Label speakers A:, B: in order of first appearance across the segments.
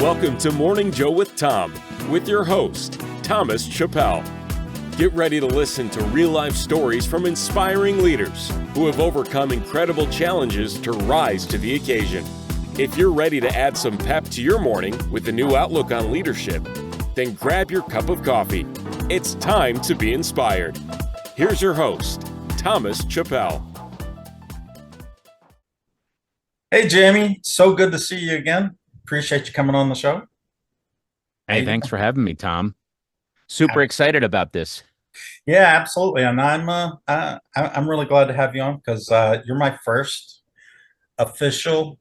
A: Welcome to Morning Joe with Tom, with your host, Thomas Chappelle. Get ready to listen to real-life stories from inspiring leaders who have overcome incredible challenges to rise to the occasion. If you're ready to add some pep to your morning with a new outlook on leadership, then grab your cup of coffee. It's time to be inspired. Here's your host, Thomas Chappelle.
B: Hey, Jamie. So good to see you again. Appreciate you coming on the show.
C: Hey, thanks for having me, Tom. Super excited about this.
B: Yeah, absolutely. And I'm really glad to have you on because you're my first official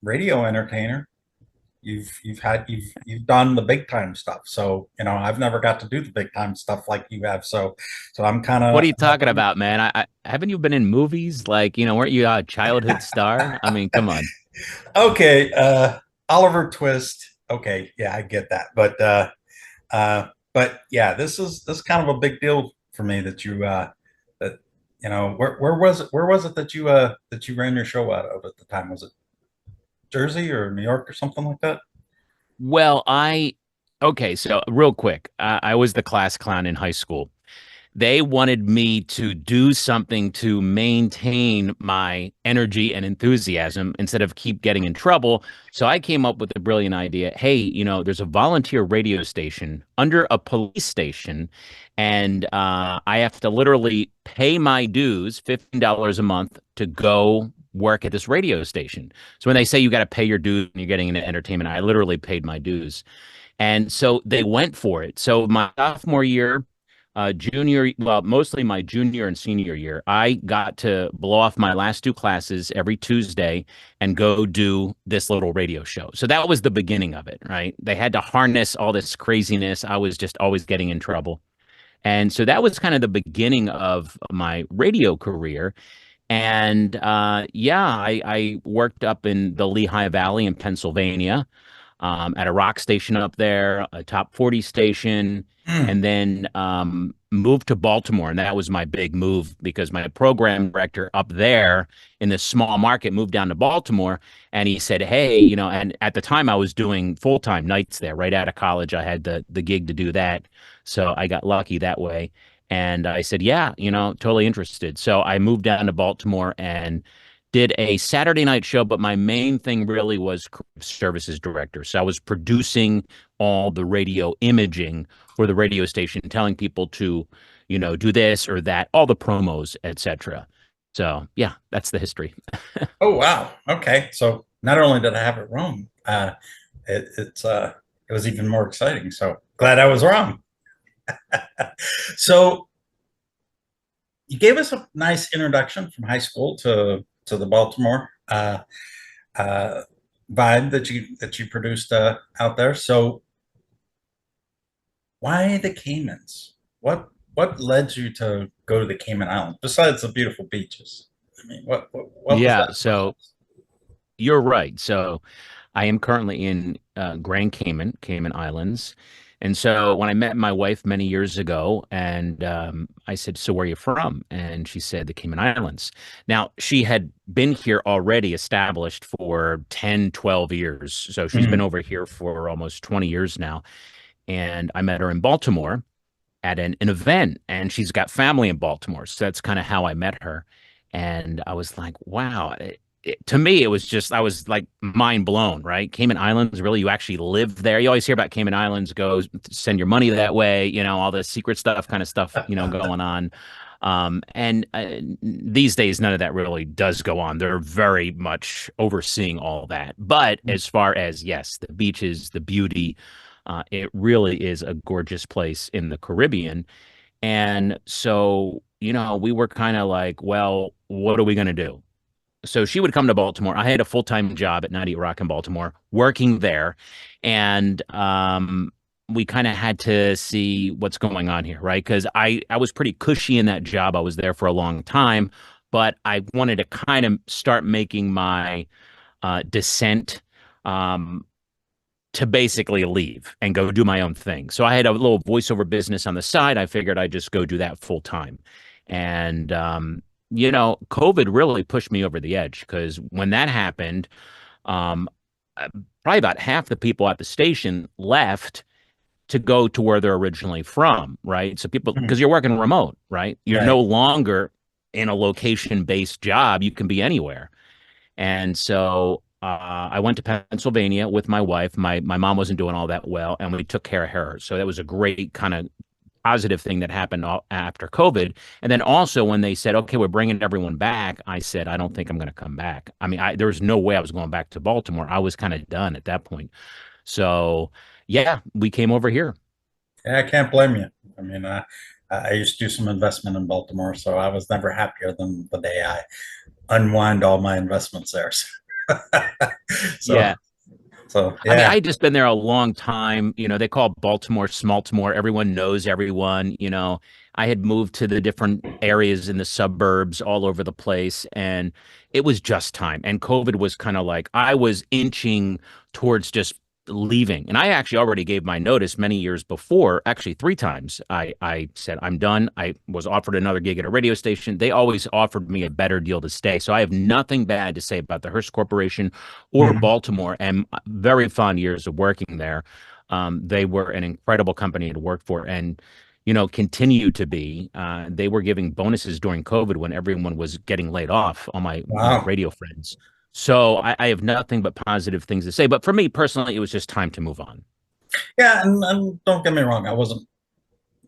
B: radio entertainer. You've done the big time stuff. So, I've never got to do the big time stuff like you have. So I'm kind of.
C: What are you talking about, man? I haven't you been in movies? Like, weren't you a childhood star? I mean, come on.
B: Okay, Oliver Twist. Okay, yeah, I get that. But yeah, this is kind of a big deal for me that where was it that you ran your show out of at the time? Was it Jersey or New York or something like that?
C: Well, okay, so real quick, I was the class clown in high school. They wanted me to do something to maintain my energy and enthusiasm instead of keep getting in trouble. So I came up with a brilliant idea. Hey, there's a volunteer radio station under a police station, and I have to literally pay my dues, $15 a month, to go work at this radio station. So when they say you got to pay your dues and you're getting into entertainment, I literally paid my dues. And so they went for it. So my sophomore year, mostly my junior and senior year, I got to blow off my last two classes every Tuesday and go do this little radio show. So that was the beginning of it, right? They had to harness all this craziness. I was just always getting in trouble. And so that was kind of the beginning of my radio career. And I worked up in the Lehigh Valley in Pennsylvania, at a rock station up there, a top 40 station, and then moved to Baltimore. And that was my big move because my program director up there in this small market moved down to Baltimore. And he said, hey, and at the time I was doing full-time nights there. Right out of college, I had the gig to do that. So I got lucky that way. And I said, yeah, totally interested. So I moved down to Baltimore and did a Saturday night show, but my main thing really was services director. So I was producing all the radio imaging for the radio station, telling people to, do this or that, all the promos, etc. So yeah, that's the history.
B: Oh, wow. Okay. So not only did I have it wrong, it was even more exciting. So glad I was wrong. So you gave us a nice introduction from high school to the Baltimore vibe that you produced out there. So why the Caymans? What led you to go to the Cayman Islands besides the beautiful beaches? I mean, what was
C: Yeah,
B: that?
C: so you're right. So I am currently in Grand Cayman, Cayman Islands. And so when I met my wife many years ago, and I said, so where are you from? And she said, the Cayman Islands. Now, she had been here already established for 10, 12 years. So she's been over here for almost 20 years now. And I met her in Baltimore at an event, and she's got family in Baltimore. So that's kind of how I met her. And I was like, wow. To me, it was just, I was like mind blown, right? Cayman Islands, really, you actually live there. You always hear about Cayman Islands, go send your money that way, all the secret stuff, kind of stuff, going on. And these days, none of that really does go on. They're very much overseeing all that. But as far as, yes, the beaches, the beauty, it really is a gorgeous place in the Caribbean. And so, we were kind of like, well, what are we going to do? So she would come to Baltimore. I had a full-time job at 98 Rock in Baltimore, working there. And we kind of had to see what's going on here, right? Because I was pretty cushy in that job. I was there for a long time, but I wanted to kind of start making my descent to basically leave and go do my own thing. So I had a little voiceover business on the side. I figured I'd just go do that full time. And COVID really pushed me over the edge because when that happened, probably about half the people at the station left to go to where they're originally from, right? So people,
B: Mhm.
C: because you're working remote, right? You're
B: Right.
C: no longer in a location-based job. You can be anywhere. And so I went to Pennsylvania with my wife. My mom wasn't doing all that well, and we took care of her. So that was a great kind of positive thing that happened after COVID. And then also when they said, okay, we're bringing everyone back, I said, I don't think I'm going to come back. I mean, there was no way I was going back to Baltimore. I was kind of done at that point. So yeah, we came over here.
B: Yeah, I can't blame you. I mean, I used to do some investment in Baltimore, so I was never happier than the day I unwind all my investments there. So,
C: Yeah.
B: so
C: I mean,
B: yeah.
C: I had just been there a long time. You know, they call Baltimore Smaltimore. Everyone knows everyone. You know, I had moved to the different areas in the suburbs all over the place, and it was just time. And COVID was kind of like I was inching towards just leaving. And I actually already gave my notice many years before, actually three times. I said, I'm done. I was offered another gig at a radio station. They always offered me a better deal to stay. So I have nothing bad to say about the Hearst Corporation or
B: Mhm.
C: Baltimore, and very fond years of working there. They were an incredible company to work for, and continue to be. They were giving bonuses during COVID when everyone was getting laid off. All my
B: Wow.
C: radio friends. So I have nothing but positive things to say. But for me personally, it was just time to move on.
B: Yeah, and don't get me wrong, I wasn't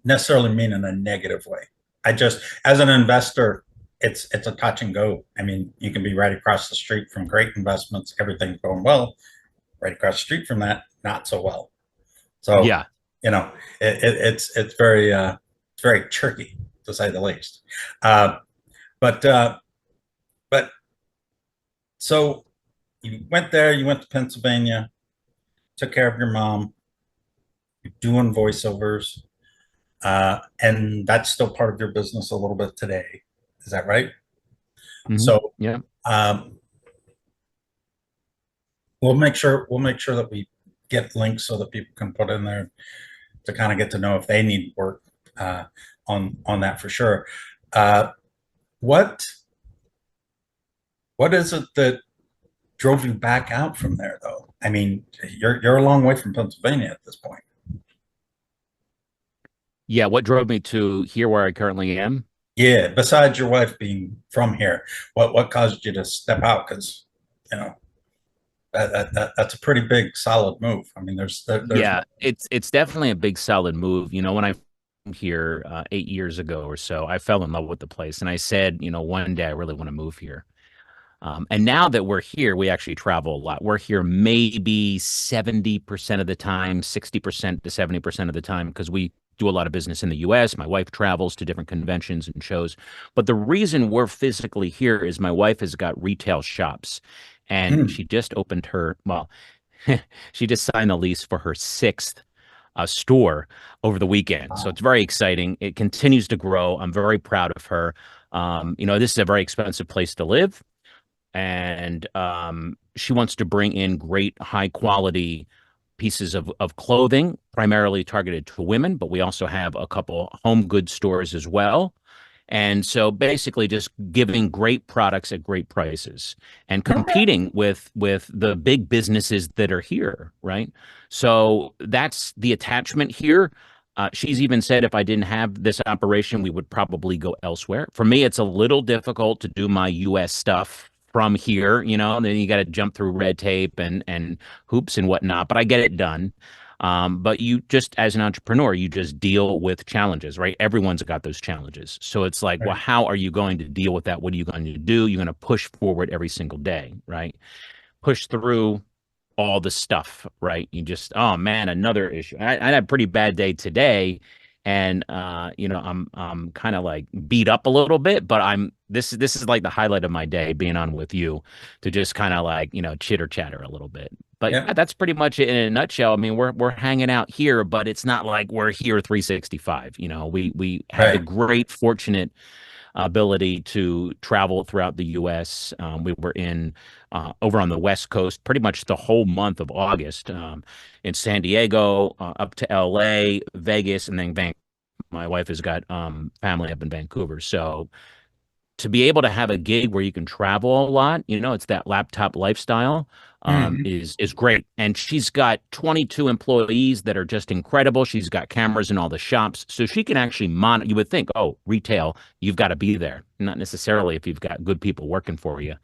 B: necessarily mean in a negative way. I just, as an investor, it's a touch and go. I mean, you can be right across the street from great investments, everything's going well. Right across the street from that, not so well. So,
C: Yeah.
B: you know, it's very tricky to say the least. Uh, but but so you went there, you went to Pennsylvania, took care of your mom, you're doing voiceovers, and that's still part of your business a little bit today. Is that right? So
C: Yeah.
B: um, we'll make sure that we get links so that people can put in there to kind of get to know if they need work uh, on that for sure. Uh, what what is it that drove you back out from there though? I mean, you're a long way from Pennsylvania at this point.
C: Yeah. What drove me to here where I currently am?
B: Yeah, besides your wife being from here, what caused you to step out? Because you know that's a pretty big solid move. I mean, there's
C: Yeah, it's definitely a big solid move. When I came here 8 years ago or so, I fell in love with the place, and I said, one day I really want to move here. And now that we're here, we actually travel a lot. We're here maybe 70% of the time, 60% to 70% of the time, because we do a lot of business in the US. My wife travels to different conventions and shows. But the reason we're physically here is my wife has got retail shops, and
B: Hmm.
C: she just opened well, she just signed the lease for her sixth store over the weekend. So
B: Wow.
C: it's very exciting. It continues to grow. I'm very proud of her. This is a very expensive place to live, and she wants to bring in great high quality pieces of clothing, primarily targeted to women, but we also have a couple home goods stores as well. And so basically just giving great products at great prices and
B: Okay.
C: competing with the big businesses that are here, right? So that's the attachment here. She's even said if I didn't have this operation, we would probably go elsewhere. For me, it's a little difficult to do my US stuff from here, and then you got to jump through red tape and hoops and whatnot, but I get it done. But you just, as an entrepreneur, you just deal with challenges, right? Everyone's got those challenges. So it's like, well,
B: Right.
C: how are you going to deal with that? What are you going to do? You're going to push forward every single day, right? Push through all the stuff, right? You just, oh man, another issue. I had a pretty bad day today, and I'm kind of like beat up a little bit, but this is like the highlight of my day being on with you to just kind of like chitter chatter a little bit. But
B: Yeah.
C: yeah, that's pretty much it in a nutshell. I mean, we're hanging out here, but it's not like we're here 365. We have the
B: Right.
C: great fortunate ability to travel throughout the U.S. We were in over on the West Coast pretty much the whole month of August, in San Diego, up to L.A., Vegas, and then Vancouver. My wife has got family up in Vancouver, so to be able to have a gig where you can travel a lot, it's that laptop lifestyle,
B: Mhm.
C: is great. And she's got 22 employees that are just incredible. She's got cameras in all the shops, so she can actually monitor. You would think, oh, retail, you've got to be there. Not necessarily if you've got good people working for you,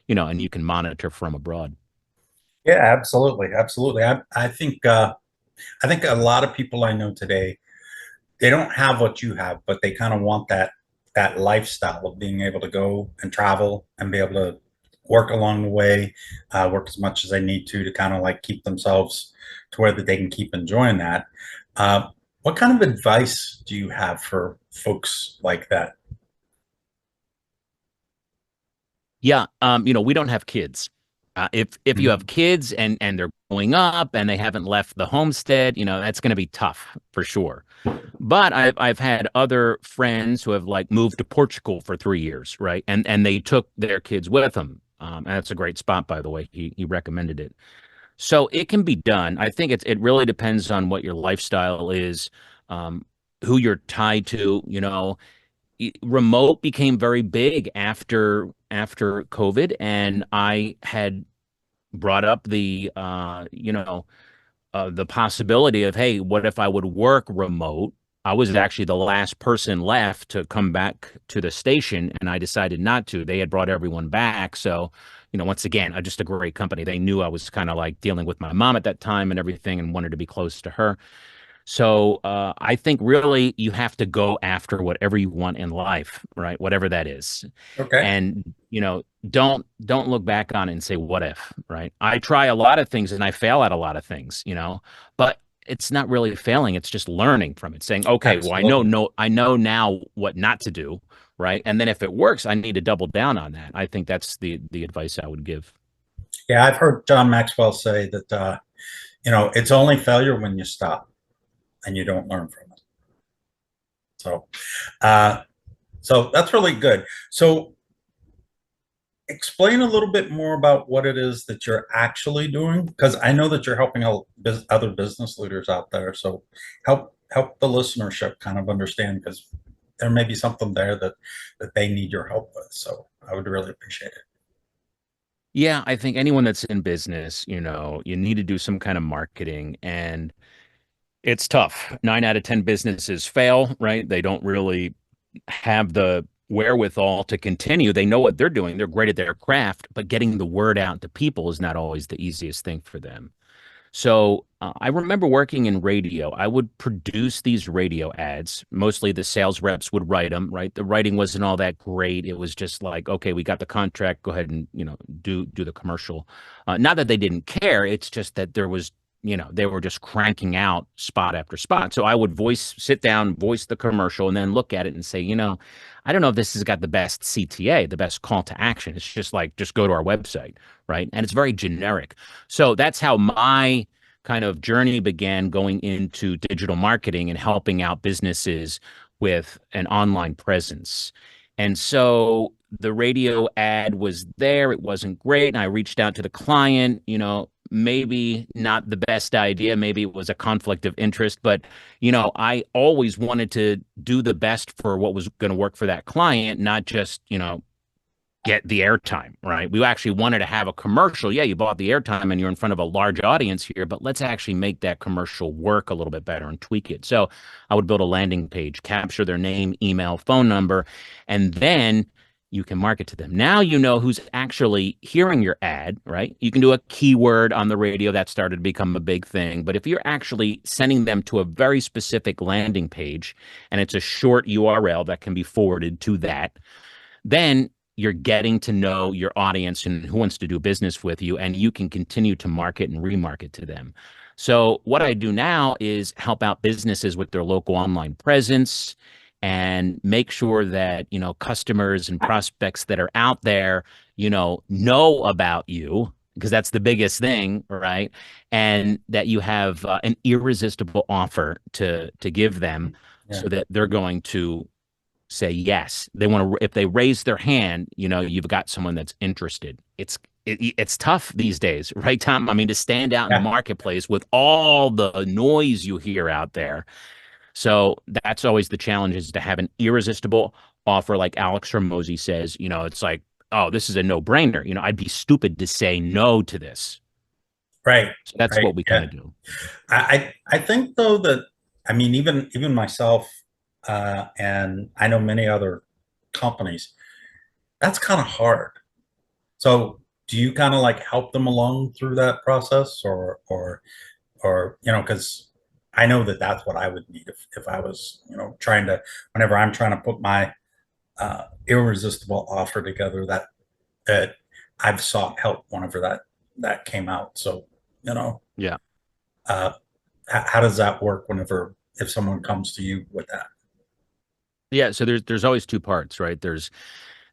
C: and you can monitor from abroad.
B: Yeah, absolutely, absolutely. I think a lot of people I know today, they don't have what you have, but they kind of want that lifestyle of being able to go and travel and be able to work along the way, work as much as they need to kind of like keep themselves to where that they can keep enjoying that. Uh, what kind of advice do you have for folks like that?
C: Yeah, we don't have kids. If you have
B: Mhm.
C: kids and they're growing up and they haven't left the homestead, that's going to be tough for sure. But I've had other friends who have like moved to Portugal for 3 years, right? And they took their kids with them. And that's a great spot, by the way. He recommended it. So it can be done. I think it really depends on what your lifestyle is, um, who you're tied to. Remote became very big after COVID, and I had brought up the possibility of, hey, what if I would work remote? I was actually the last person left to come back to the station, and I decided not to. They had brought everyone back. So, once again, just a great company. They knew I was kind of like dealing with my mom at that time and everything and wanted to be close to her. So I think really you have to go after whatever you want in life, right? Whatever that is.
B: Okay.
C: And don't look back on it and say, what if, right? I try a lot of things and I fail at a lot of things, but it's not really failing. It's just learning from it, saying, okay, well,
B: Absolutely.
C: I know now what not to do, right? And then if it works, I need to double down on that. I think that's the advice I would give.
B: Yeah, I've heard John Maxwell say that it's only failure when you stop and you don't learn from it. So, uh, so that's really good. So, explain a little bit more about what it is that you're actually doing, because I know that you're helping other business leaders out there. So, help the listenership kind of understand, because there may be something there that they need your help with. So, I would really appreciate it.
C: Yeah, I think anyone that's in business, you need to do some kind of marketing, and it's tough. 9 out of 10 businesses fail, right? They don't really have the wherewithal to continue. They know what they're doing. They're great at their craft, but getting the word out to people is not always the easiest thing for them. So I remember working in radio. I would produce these radio ads. Mostly the sales reps would write them, right? The writing wasn't all that great. It was just like, okay, we got the contract. Go ahead and, do the commercial. Not that they didn't care. It's just that there was, they were just cranking out spot after spot. So I would sit down, voice the commercial, and then look at it and say, I don't know if this has got the best CTA, the best call to action. It's just like, just go to our website, right? And it's very generic. So that's how my kind of journey began, going into digital marketing and helping out businesses with an online presence. And so the radio ad was there. It wasn't great. And I reached out to the client, maybe not the best idea. Maybe it was a conflict of interest, but, I always wanted to do the best for what was going to work for that client, not just, get the airtime, right? We actually wanted to have a commercial. Yeah, you bought the airtime and you're in front of a large audience here, but let's actually make that commercial work a little bit better and tweak it. So I would build a landing page, capture their name, email, phone number, and then you can market to them. Now you know who's actually hearing your ad, right? You can do a keyword on the radio. That started to become a big thing. But if you're actually sending them to a very specific landing page and it's a short URL that can be forwarded to that, then you're getting to know your audience and who wants to do business with you, and you can continue to market and remarket to them. So what I do now is help out businesses with their local online presence and make sure that, customers and prospects that are out there, know about you, because that's the biggest thing, right? And that you have an irresistible offer to give them,
B: Yeah.
C: so that they're going to say yes. They want to, if they raise their hand, you've got someone that's interested. It's tough these days, right, Tom? I mean, to stand out in the
B: Yeah.
C: marketplace with all the noise you hear out there. So that's always the challenge, is to have an irresistible offer, like Alex Hormozy says, it's like, oh, this is a no-brainer. I'd be stupid to say no to this.
B: Right.
C: So that's
B: Right.
C: what we kind
B: Yeah.
C: of do.
B: I think though that, I mean, even myself, and I know many other companies, that's kind of hard. So do you kind of like help them along through that process, or because I know that that's what I would need if I was, trying to, whenever I'm trying to put my irresistible offer together, that I've sought help whenever that came out. So, you know,
C: Yeah.
B: uh, how does that work whenever if someone comes to you with that?
C: Yeah. So there's always two parts, right? There's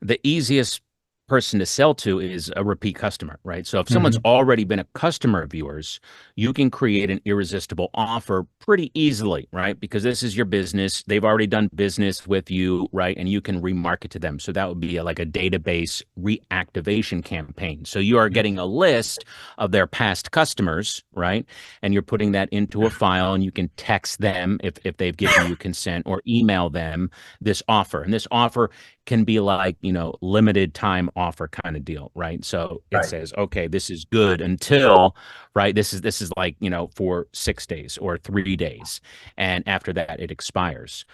C: the easiest person to sell to is a repeat customer, right? So if someone's
B: Hmm.
C: already been a customer of yours, you can create an irresistible offer pretty easily, right? Because this is your business. They've already done business with you, right? And you can remarket to them. So that would be like a database reactivation campaign. So you are getting a list of their past customers, right? And you're putting that into a file, and you can text them if they've given you consent, or email them this offer. And this offer can be like, limited time offer kind of deal, right? So it
B: Right.
C: says, okay, this is good until, right? This is like, for 6 days or 3 days. And after that, it expires.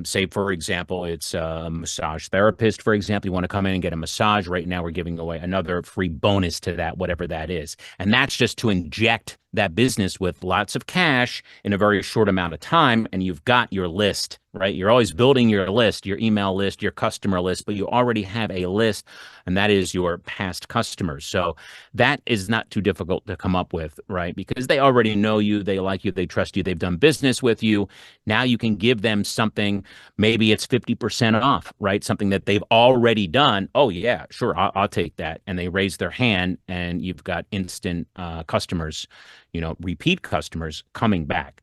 C: Say, for example, it's a massage therapist, for example, you want to come in and get a massage. Right now, we're giving away another free bonus to that, whatever that is. And that's just to inject that business with lots of cash in a very short amount of time. And you've got your list, right? You're always building your list, your email list, your customer list, but you already have a list, and that is your past customers. So that is not too difficult to come up with, right? Because they already know you, they like you, they trust you, they've done business with you. Now you can give them something, maybe it's 50% off, right? Something that they've already done. Oh, yeah, sure, I'll take that. And they raise their hand, and you've got instant customers, repeat customers coming back.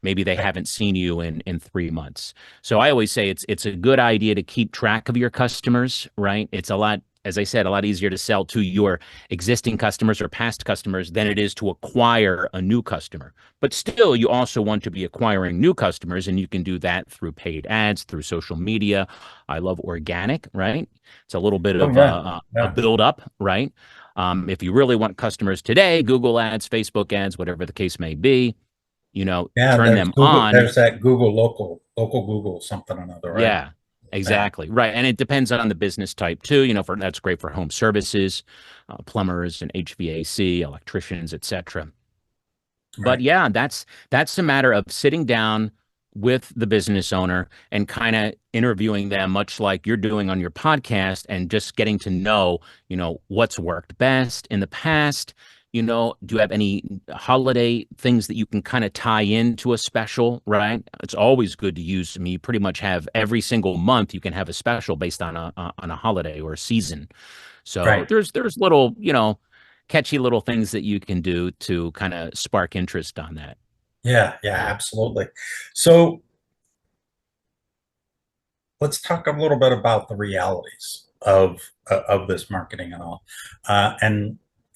C: Maybe they
B: Right.
C: haven't seen you in 3 months. So I always say it's a good idea to keep track of your customers, right? It's a lot, as I said, a lot easier to sell to your existing customers or past customers than it is to acquire a new customer. But still, you also want to be acquiring new customers, and you can do that through paid ads, through social media. I love organic, right? It's a little bit
B: Oh
C: of
B: yeah.
C: a
B: Yeah.
C: build up, right? If you really want customers today, Google ads, Facebook ads, whatever the case may be,
B: Yeah.
C: turn
B: There's
C: them
B: Google.
C: on.
B: There's that Google local Google something or another, right?
C: Yeah,
B: Yeah.
C: exactly. Right. And it depends on the business type too. That's great for home services, plumbers and HVAC, electricians, etc. But
B: Right.
C: yeah, that's a matter of sitting down with the business owner and kind of interviewing them, much like you're doing on your podcast, and just getting to know, what's worked best in the past. Do you have any holiday things that you can kind of tie into a special, right? It's always good to use. I mean, you pretty much have every single month you can have a special based on a holiday or a season. So
B: Right.
C: there's little, catchy little things that you can do to kind of spark interest on that.
B: Yeah. Yeah. Absolutely. So let's talk a little bit about the realities of this marketing and all.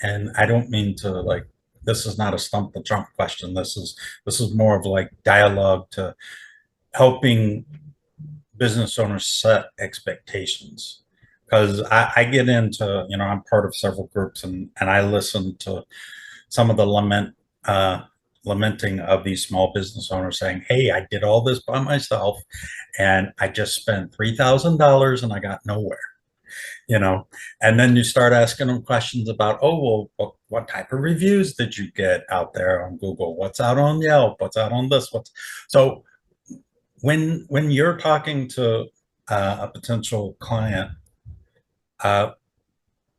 B: And I don't mean to like, this is not a stump the trump question. This is more of like dialogue to helping business owners set expectations. Because I get into, I'm part of several groups, and I listen to some of the lamenting of these small business owners saying, "Hey, I did all this by myself, and I just spent $3,000 and I got nowhere." You know, and then you start asking them questions about, oh, well, what type of reviews did you get out there on Google? What's out on Yelp? What's out on this? What's so when you're talking to a potential client, uh,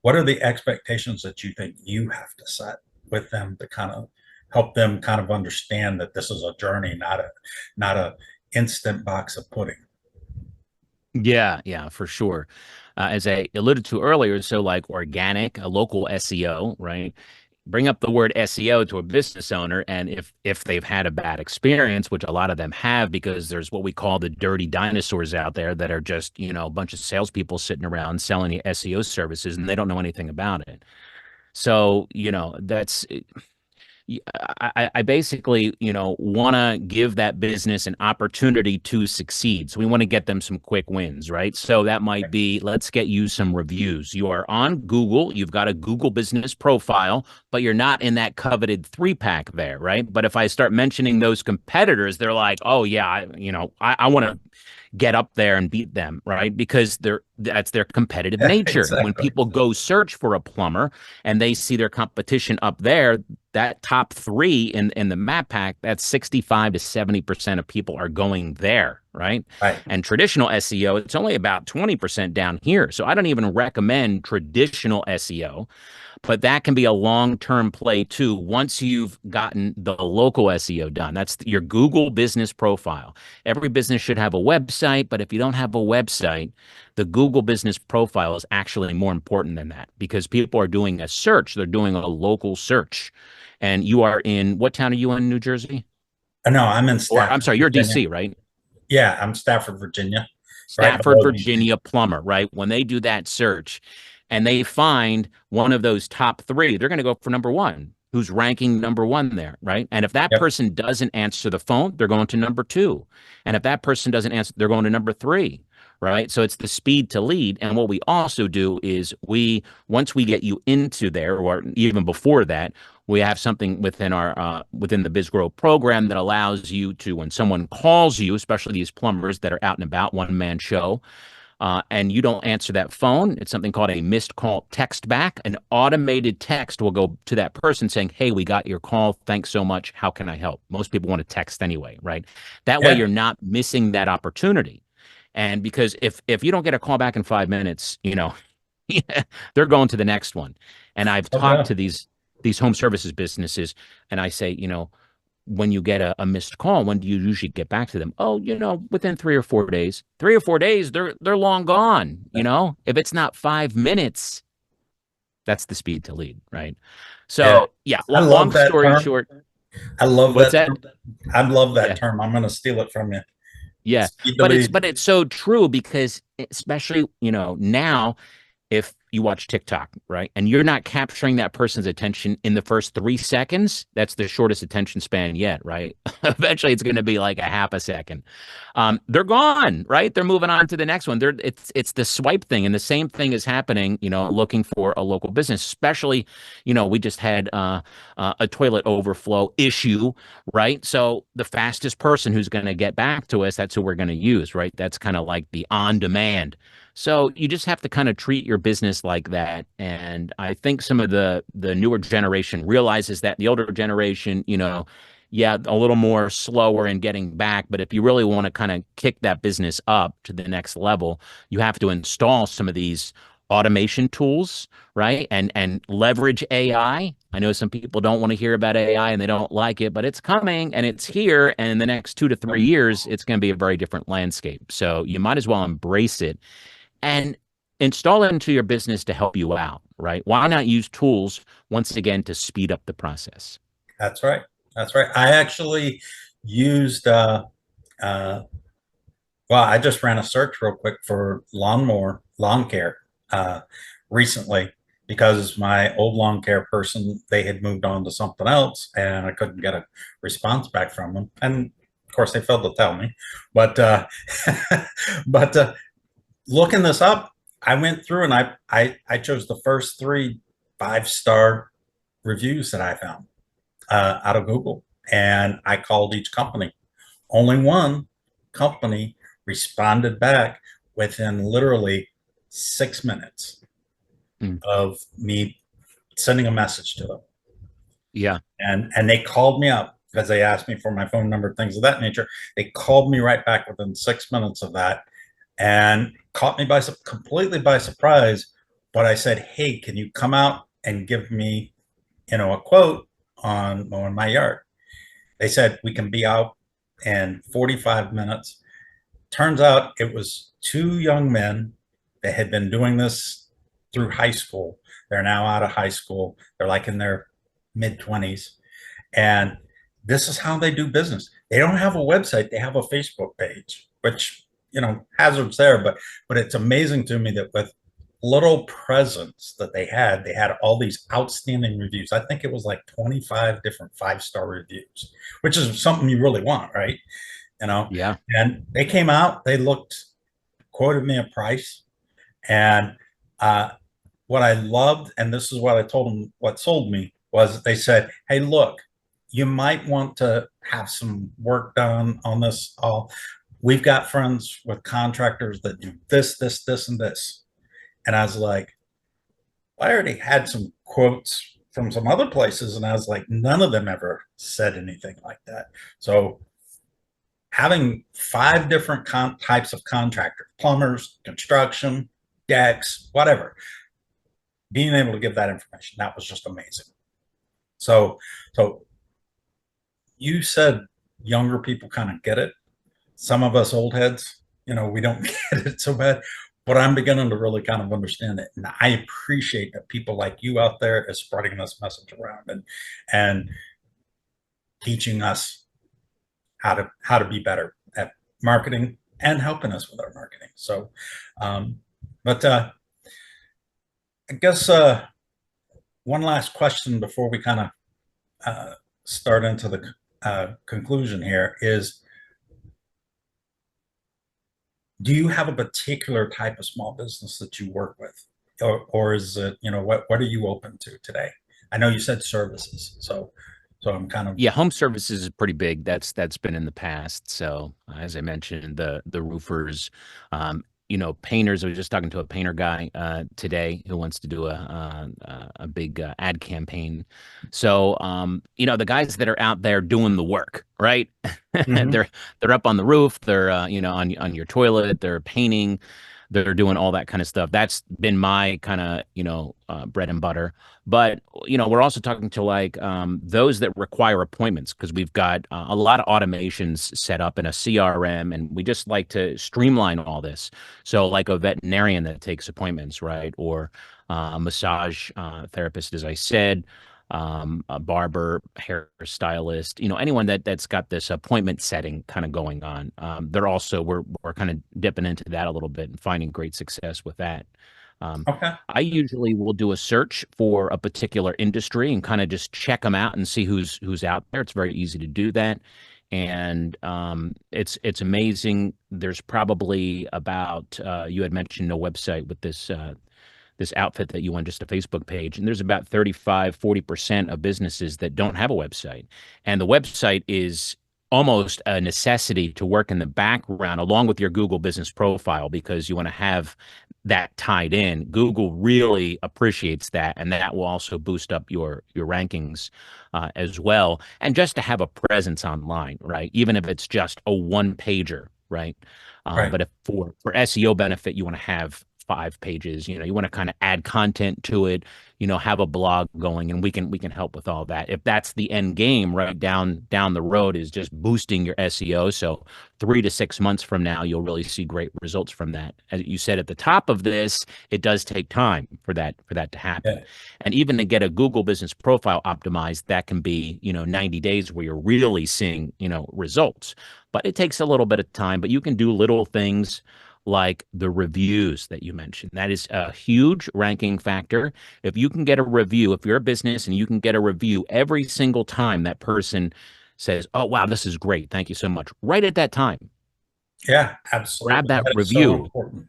B: what are the expectations that you think you have to set with them to kind of help them kind of understand that this is a journey, not a instant box of pudding?
C: Yeah, yeah, for sure. As I alluded to earlier, so like organic, a local SEO, right? Bring up the word SEO to a business owner, and if they've had a bad experience, which a lot of them have, because there's what we call the dirty dinosaurs out there that are just, a bunch of salespeople sitting around selling the SEO services, and they don't know anything about it. So, that's I basically, want to give that business an opportunity to succeed. So we want to get them some quick wins, right? So that might be, let's get you some reviews. You are on Google, you've got a Google business profile, but you're not in that coveted 3-pack there, right? But if I start mentioning those competitors, they're like, oh yeah, I want to get up there and beat them, right? Because that's their competitive nature. When
B: Exactly.
C: people go search for a plumber and they see their competition up there, that top 3 in the map pack, that's 65 to 70% of people are going there, right?
B: Right.
C: And traditional SEO, it's only about 20% down here. So I don't even recommend traditional SEO, but that can be a long-term play too once you've gotten the local SEO done. That's your Google business profile. Every business should have a website, but if you don't have a website, the Google business profile is actually more important than that because people are doing a search. They're doing a local search. And you are in, what town are you in, New Jersey?
B: No, I'm in
C: Or I'm
B: Stafford,
C: sorry, you're
B: Virginia.
C: DC, right?
B: Yeah, I'm Stafford, Virginia, right
C: Stafford,
B: below DC.
C: Virginia plumber, right? When they do that search and they find one of those top 3, they're going to go for number 1, who's ranking number 1 there, right? And if that
B: Yep.
C: person doesn't answer the phone, they're going to number 2. And if that person doesn't answer, they're going to number 3, right? So it's the speed to lead. And what we also do is once we get you into there, or even before that, we have something within our within the BizGrow program that allows you to, when someone calls you, especially these plumbers that are out and about, one-man show, and you don't answer that phone, it's something called a missed call text back. An automated text will go to that person saying, hey, we got your call. Thanks so much. How can I help? Most people want to text anyway, right? That way
B: Yeah.
C: you're not missing that opportunity. And because if you don't get a call back in 5 minutes, they're going to the next one. And I've talked
B: Okay.
C: to these home services businesses, and I say, when you get a missed call, when do you usually get back to them? Oh, within 3 or 4 days. 3 or 4 days, they're long gone. If it's not 5 minutes, that's the speed to lead, right?
B: Yeah.
C: So yeah,
B: I
C: long
B: love that
C: story
B: term.
C: short,
B: I love
C: what's
B: that
C: that?
B: term. I love that
C: Yeah.
B: term. I'm going to steal it from you.
C: Yeah.
B: Speed to
C: But it's
B: lead.
C: but it's so true because especially, now if you watch TikTok, right? And you're not capturing that person's attention in the first 3 seconds, that's the shortest attention span yet, right? Eventually it's going to be like a half a second. They're gone, right? They're moving on to the next one. It's the swipe thing. And the same thing is happening, looking for a local business, especially, we just had a toilet overflow issue, right? So the fastest person who's going to get back to us, that's who we're going to use, right? That's kind of like the on demand. So you just have to kind of treat your business like that. And I think some of the newer generation realizes that. The older generation, yeah, a little more slower in getting back. But if you really want to kind of kick that business up to the next level, you have to install some of these automation tools, right? And leverage AI. I know some people don't want to hear about AI and they don't like it, but it's coming and it's here. And in the next 2 to 3 years, it's going to be a very different landscape. So you might as well embrace it and install it into your business to help you out, right? Why not use tools once again to speed up the process?
B: That's right. That's right. I actually used, uh, well, I just ran a search real quick for lawn care, uh, recently because my old lawn care person, they had moved on to something else and I couldn't get a response back from them. And of course they failed to tell me, but, but, looking this up, I went through and I chose the first 3 5-star reviews that I found, out of Google, and I called each company. Only one company responded back within literally 6 minutes
C: Mm.
B: of me sending a message to them,
C: Yeah.
B: and they called me up because they asked me for my phone number, things of that nature. They called me right back within 6 minutes of that, and caught me by completely by surprise. But I said, hey, can you come out and give me, a quote on mowing my yard? They said we can be out in 45 minutes. Turns out it was 2 young men that had been doing this through high school. They're now out of high school. They're like in their mid 20s. And this is how they do business. They don't have a website, they have a Facebook page, which, hazards there, but it's amazing to me that with little presence that they had all these outstanding reviews. I think it was like 25 different 5-star reviews, which is something you really want, right? You know,
C: Yeah.
B: and they came out, they looked, quoted me a price. And uh, what I loved, and this is what I told them, what sold me was they said, hey, look, you might want to have some work done on this. All we've got friends with contractors that do this, this, this, and this. And I was like, I already had some quotes from some other places, and I was like, none of them ever said anything like that. So having 5 different types of contractors, plumbers, construction, decks, whatever, being able to give that information, that was just amazing. So you said younger people kind of get it. Some of us old heads, we don't get it so bad, but I'm beginning to really kind of understand it. And I appreciate that people like you out there is spreading this message around and teaching us how to be better at marketing and helping us with our marketing. So, but I guess one last question before we kind of start into the conclusion here is, do you have a particular type of small business that you work with, or is it, what are you open to today? I know you said services, so I'm kind of
C: Yeah, home services is pretty big. That's been in the past. So as I mentioned, the roofers, painters. I was just talking to a painter guy today who wants to do a big ad campaign. So the guys that are out there doing the work, right?
B: Mhm.
C: They're up on the roof. They're on your toilet. They're painting. They're doing all that kind of stuff. That's been my kind of bread and butter. But we're also talking to like those that require appointments because we've got a lot of automations set up in a CRM, and we just like to streamline all this. So like a veterinarian that takes appointments, right, or a massage therapist, as I said, a barber, hairstylist, anyone that's got this appointment setting kind of going on. They're also we're kind of dipping into that a little bit and finding great success with that.
B: Okay.
C: I usually will do a search for a particular industry and kind of just check them out and see who's out there. It's very easy to do that, and it's amazing. There's probably about you had mentioned a website with this outfit that you want, just a Facebook page, and there's about 35-40% of businesses that don't have a website, and the website is almost a necessity to work in the background along with your Google business profile because you want to have that tied in. Google really appreciates that, and that will also boost up your rankings as well. And just to have a presence online, right? Even if it's just a one pager, right?
B: Right.
C: But if for SEO benefit, you want to have 5 pages. You want to kind of add content to it. Have a blog going, and we can help with all that. If that's the end game, right down the road, is just boosting your SEO. So 3 to 6 months from now, you'll really see great results from that. As you said at the top of this, it does take time for that to happen.
B: Yeah.
C: And even to get a Google business profile optimized, that can be 90 days where you're really seeing results. But it takes a little bit of time. But you can do little things like the reviews that you mentioned. That is a huge ranking factor. If you can get a review, if you're a business and you can get a review every single time that person says, "Oh, wow, this is great. Thank you so much." Right at that time,
B: Yeah,
C: grab
B: absolutely.
C: that
B: That is so
C: review.
B: important.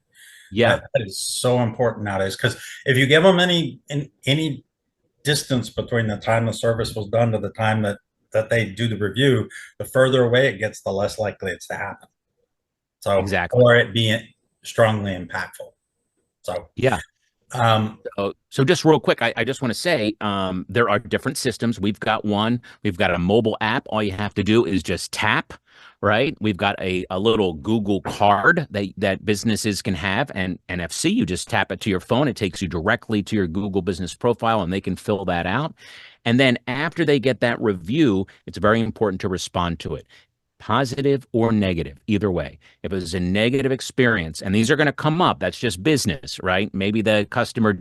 C: Yeah,
B: That is so important nowadays because if you give them any distance between the time the service was done to the time that they do the review, the further away it gets, the less likely it's to happen. So,
C: exactly.
B: or it being strongly impactful. So,
C: Yeah.
B: um,
C: So just real quick, I just want to say there are different systems. We've got one. We've got a mobile app. All you have to do is just tap, right? We've got a little Google card that businesses can have, and NFC. You just tap it to your phone. It takes you directly to your Google business profile, and they can fill that out. And then after they get that review, it's very important to respond to it, positive or negative, either way. If it was a negative experience, and these are going to come up, that's just business, right? Maybe the customer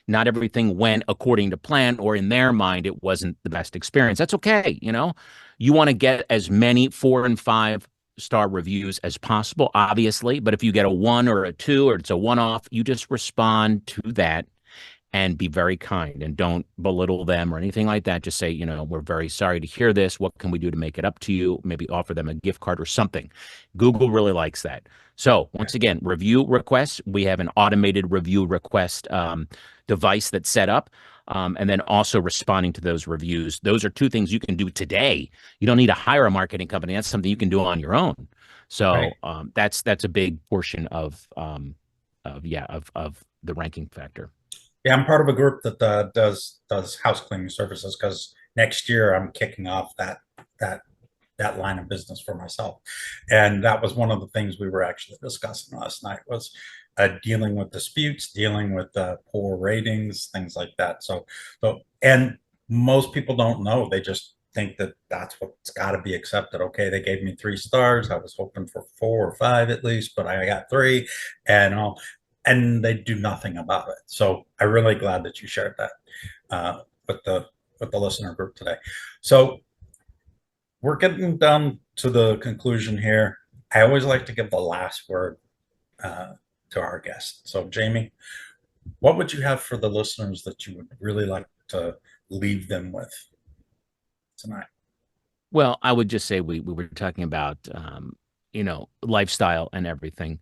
C: not everything went according to plan, or in their mind, it wasn't the best experience. That's okay. You want to get as many 4 and 5 star reviews as possible, obviously. But if you get a 1 or a 2 or it's a one-off, you just respond to that and be very kind and don't belittle them or anything like that. Just say, we're very sorry to hear this. What can we do to make it up to you? Maybe offer them a gift card or something. Google really likes that. So once again, review requests. We have an automated review request device that's set up. And then also responding to those reviews. Those are two things you can do today. You don't need to hire a marketing company. That's something you can do on your own. So that's a big portion of the ranking factor.
B: Yeah, I'm part of a group that does house cleaning services, because next year I'm kicking off that line of business for myself, and that was one of the things we were actually discussing last night, was dealing with disputes, dealing with poor ratings, things like that. And most people don't know; they just think that that's what's got to be accepted. Okay, they gave me 3 stars. I was hoping for 4 or 5 at least, but I got 3, and all. And they do nothing about it. So I'm really glad that you shared that with the listener group today. So we're getting down to the conclusion here. I always like to give the last word to our guest. So Jamie, what would you have for the listeners that you would really like to leave them with tonight?
C: Well, I would just say we were talking about lifestyle and everything.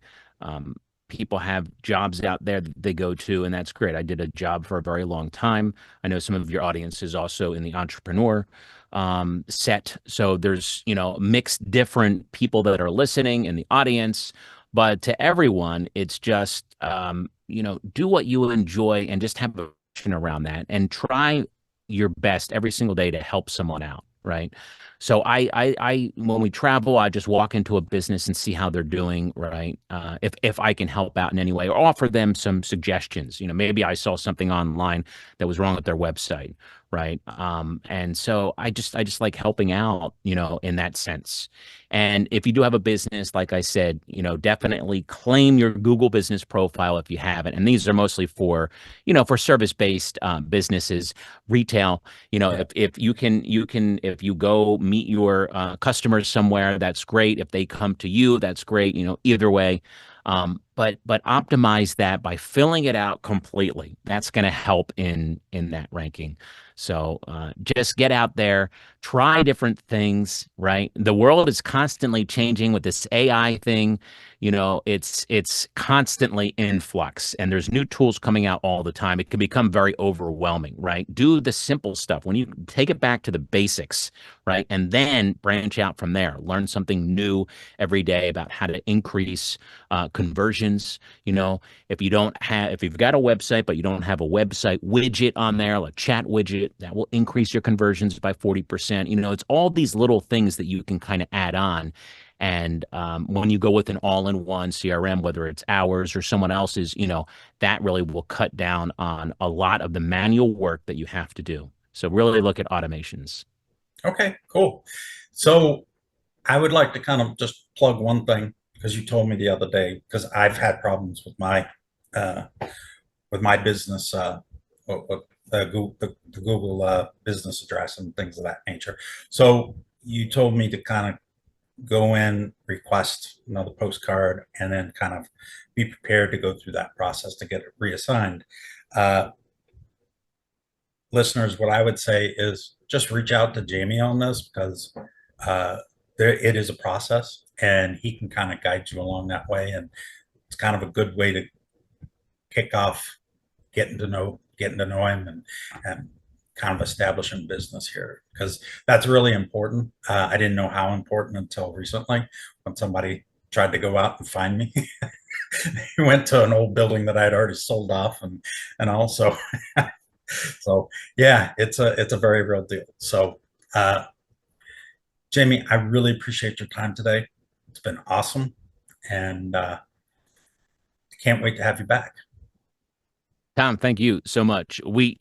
C: People have jobs out there that they go to, and that's great. I did a job for a very long time. I know some of your audience is also in the entrepreneur set. So there's, mixed different people that are listening in the audience. But to everyone, it's just, do what you enjoy and just have a passion around that and try your best every single day to help someone out. Right. So I when we travel, I just walk into a business and see how they're doing. Right. If I can help out in any way or offer them some suggestions, maybe I saw something online that was wrong with their website. Right. And so I just like helping out, in that sense. And if you do have a business, like I said, definitely claim your Google business profile if you have it. And these are mostly for, for service-based businesses, retail. If you go meet your customers somewhere, that's great. If they come to you, that's great. Either way. But optimize that by filling it out completely. That's going to help in that ranking. So just get out there, try different things, right? The world is constantly changing with this AI thing. It's constantly in flux, and there's new tools coming out all the time. It can become very overwhelming, right? Do the simple stuff. When you take it back to the basics, right? And then branch out from there. Learn something new every day about how to increase conversions. If you've got a website, but you don't have a website widget on there, like chat widget, that will increase your conversions by 40%. It's all these little things that you can kind of add on. And when you go with an all-in-one CRM, whether it's ours or someone else's, that really will cut down on a lot of the manual work that you have to do. So really look at automations.
B: Okay, cool. So I would like to kind of just plug one thing, because you told me the other day, because I've had problems with my business, with the Google business address and things of that nature. So you told me to kind of go in, request another postcard, and then kind of be prepared to go through that process to get it reassigned. Listeners, what I would say is just reach out to Jamie on this, because it is a process, and he can kind of guide you along that way. And it's kind of a good way to kick off getting to know him and kind of establishing business here, because that's really important. I didn't know how important until recently, when somebody tried to go out and find me. He went to an old building that I'd already sold off, and also so yeah, it's a very real deal. So Jamie, I really appreciate your time today. It's been awesome, and I can't wait to have you back.
C: Tom, thank you so much. We,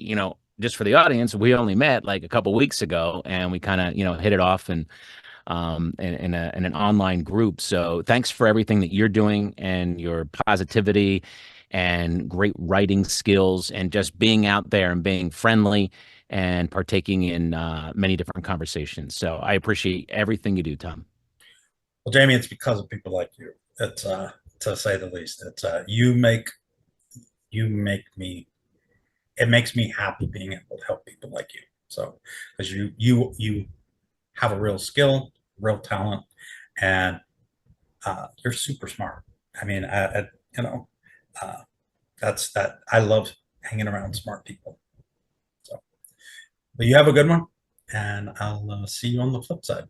C: just for the audience, we only met like a couple weeks ago, and we kind of, hit it off and in an online group. So thanks for everything that you're doing and your positivity and great writing skills and just being out there and being friendly and partaking in many different conversations. So I appreciate everything you do, Tom.
B: Well, Jamie, it's because of people like you. It's to say the least. It's you make me. It makes me happy being able to help people like you. So, because you have a real skill, real talent, and you're super smart. I mean, that's that. I love hanging around smart people. So, but you have a good one, and I'll see you on the flip side.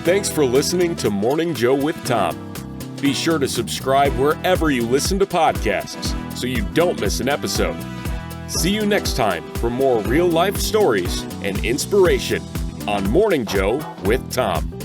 A: Thanks for listening to Morning Joe with Tom. Be sure to subscribe wherever you listen to podcasts so you don't miss an episode. See you next time for more real-life stories and inspiration on Morning Joe with Tom.